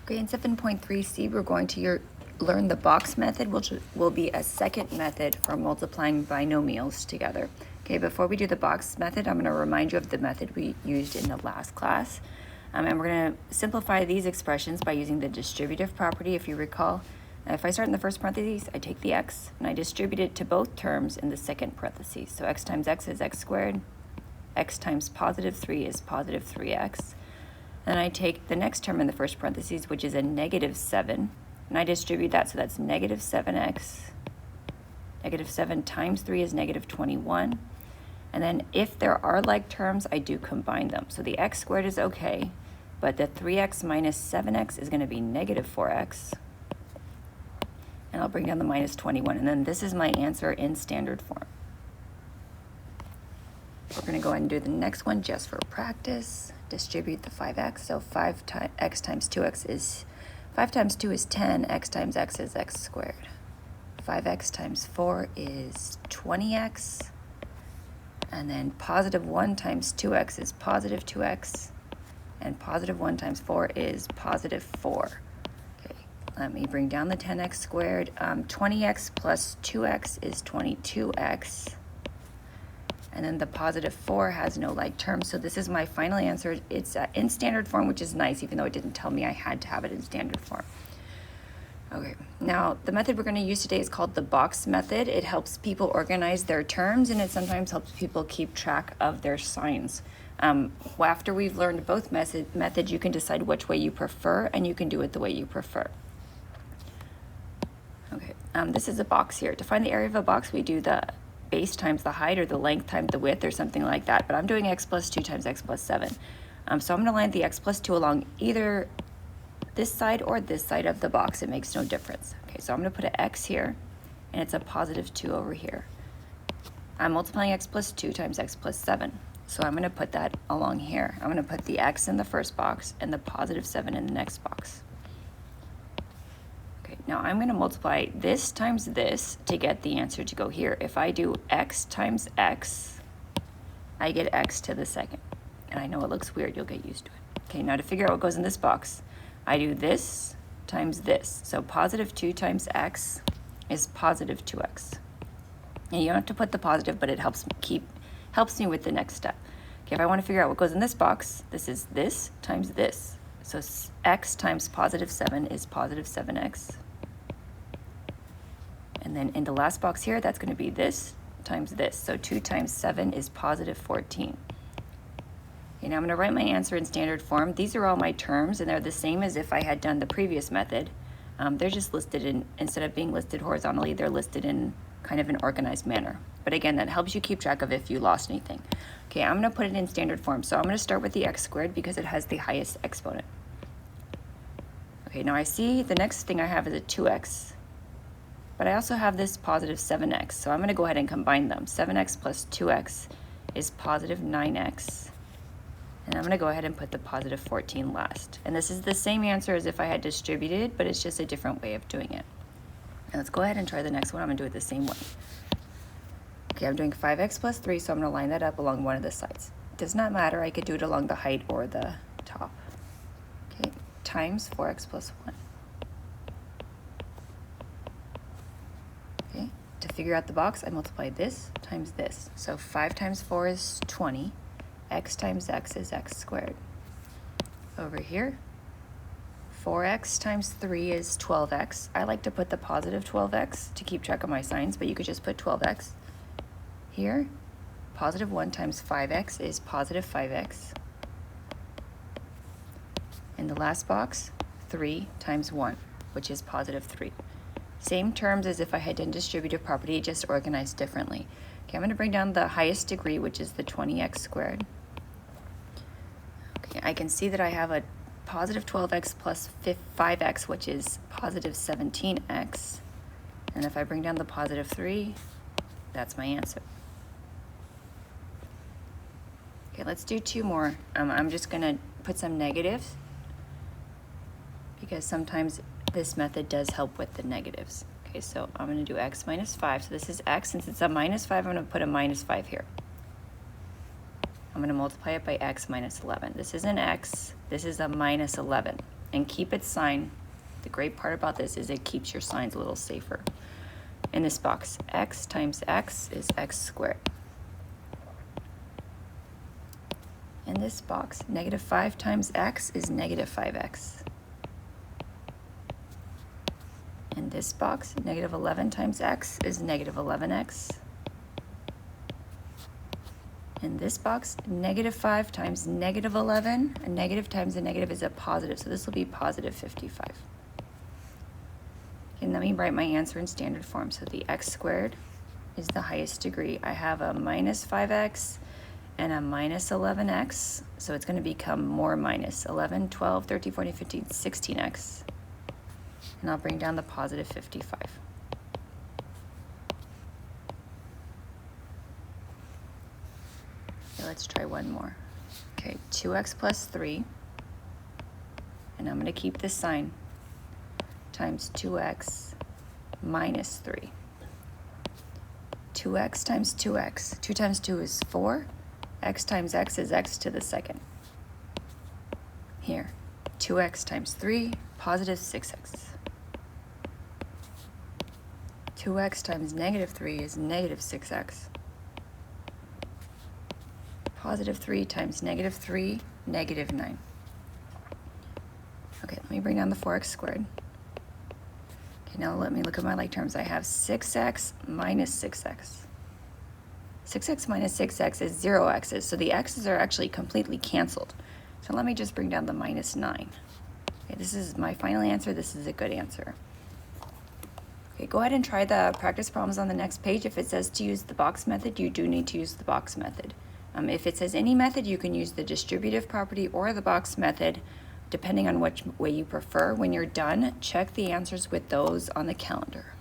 Okay, in 7.3c, we're going to learn the box method, which will be a second method for multiplying binomials together. Okay, before we do the box method, I'm going to remind you of the method we used in the last class. And we're going to simplify these expressions by using the distributive property, if you recall. Now, if I start in the first parentheses, I take the x, and I distribute it to both terms in the second parentheses. So x times x is x squared. X times positive 3 is positive 3x. Then I take the next term in the first parentheses, which is a negative 7, and I distribute that, so that's negative 7x. Negative 7 times 3 is negative 21. And then if there are like terms, I do combine them. So the x squared is okay, but the 3x minus 7x is going to be negative 4x. And I'll bring down the minus 21. And then this is my answer in standard form. We're going to go ahead and do the next one just for practice. Distribute the 5x. So 5x times 2x is 5 times 2 is 10. X times x is x squared. 5x times 4 is 20x. And then positive 1 times 2x is positive 2x. And positive 1 times 4 is positive 4. Okay, let me bring down the 10x squared. 20x plus 2x is 22x. And then the positive 4 has no like term, so this is my final answer. It's in standard form, which is nice, even though it didn't tell me I had to have it in standard form. Okay, now the method we're going to use today is called the box method. It helps people organize their terms, and it sometimes helps people keep track of their signs. After we've learned both methods, you can decide which way you prefer, and you can do it the way you prefer. Okay, this is a box here. To find the area of a box, we do the base times the height, or the length times the width, or something like that. But I'm doing x plus 2 times x plus 7. So I'm going to line the x plus 2 along either this side or this side of the box. It makes no difference. Okay, so I'm going to put an x here, and it's a positive 2 over here. I'm multiplying x plus 2 times x plus 7. So I'm going to put that along here. I'm going to put the x in the first box and the positive 7 in the next box. Now I'm going to multiply this times this to get the answer to go here. If I do x times x, I get x to the second. And I know it looks weird, you'll get used to it. Okay, now to figure out what goes in this box, I do this times this. So positive 2 times x is positive 2x. And you don't have to put the positive, but it helps me with the next step. Okay, if I want to figure out what goes in this box, this is this times this. So x times positive 7 is positive 7x. And then in the last box here, that's going to be this times this. So 2 times 7 is positive 14. Okay, now I'm going to write my answer in standard form. These are all my terms, and they're the same as if I had done the previous method. They're just listed in, instead of being listed horizontally, they're listed in kind of an organized manner. But again, that helps you keep track of if you lost anything. Okay, I'm going to put it in standard form. So I'm going to start with the x squared because it has the highest exponent. Okay, now I see the next thing I have is a 2x. But I also have this positive 7x, so I'm going to go ahead and combine them. 7x plus 2x is positive 9x. And I'm going to go ahead and put the positive 14 last. And this is the same answer as if I had distributed, but it's just a different way of doing it. And let's go ahead and try the next one. I'm going to do it the same way. Okay, I'm doing 5x plus 3, so I'm going to line that up along one of the sides. It does not matter. I could do it along the height or the top. Okay, times 4x plus 1. To figure out the box, I multiply this times this. So 5 times 4 is 20. X times x is x squared. Over here, 4x times 3 is 12x. I like to put the positive 12x to keep track of my signs, but you could just put 12x. Here, positive 1 times 5x is positive 5x. In the last box, 3 times 1, which is positive 3. Same terms as if I had done distributive property, just organized differently. Okay, I'm going to bring down the highest degree, which is the 20x squared. Okay, I can see that I have a positive 12x plus 5x, which is positive 17x. And if I bring down the positive 3, that's my answer. Okay, let's do 2 more. I'm just going to put some negatives because sometimes this method does help with the negatives. Okay, so I'm going to do x minus 5. So this is x. Since it's a minus 5, I'm going to put a minus 5 here. I'm going to multiply it by x minus 11. This is an x. This is a minus 11. and keep its sign. The great part about this is it keeps your signs a little safer. In this box, x times x is x squared. In this box, negative 5 times x is negative 5x. In this box, negative 11 times x is negative 11x. In this box, negative 5 times negative 11, a negative times a negative is a positive, so this will be positive 55. And let me write my answer in standard form. So the x squared is the highest degree. I have a minus 5x and a minus 11x, so it's going to become more minus 11, 12, 13, 14, 15, 16x. And I'll bring down the positive 55. Okay, let's try one more. Okay, 2x plus 3, and I'm going to keep this sign, times 2x minus 3. 2x times 2x. 2 times 2 is 4. X times x is x to the second. Here, 2x times 3, positive 6x. 2x times negative 3 is negative 6x. Positive 3 times negative 3, negative 9. Okay, let me bring down the 4x squared. Okay, now let me look at my like terms. I have 6x minus 6x. 6x minus 6x is 0 x's, so the x's are actually completely canceled. So let me just bring down the minus 9. Okay, this is my final answer. This is a good answer. Okay, go ahead and try the practice problems on the next page. If it says to use the box method, you do need to use the box method. If it says any method, you can use the distributive property or the box method, depending on which way you prefer. When you're done, check the answers with those on the calendar.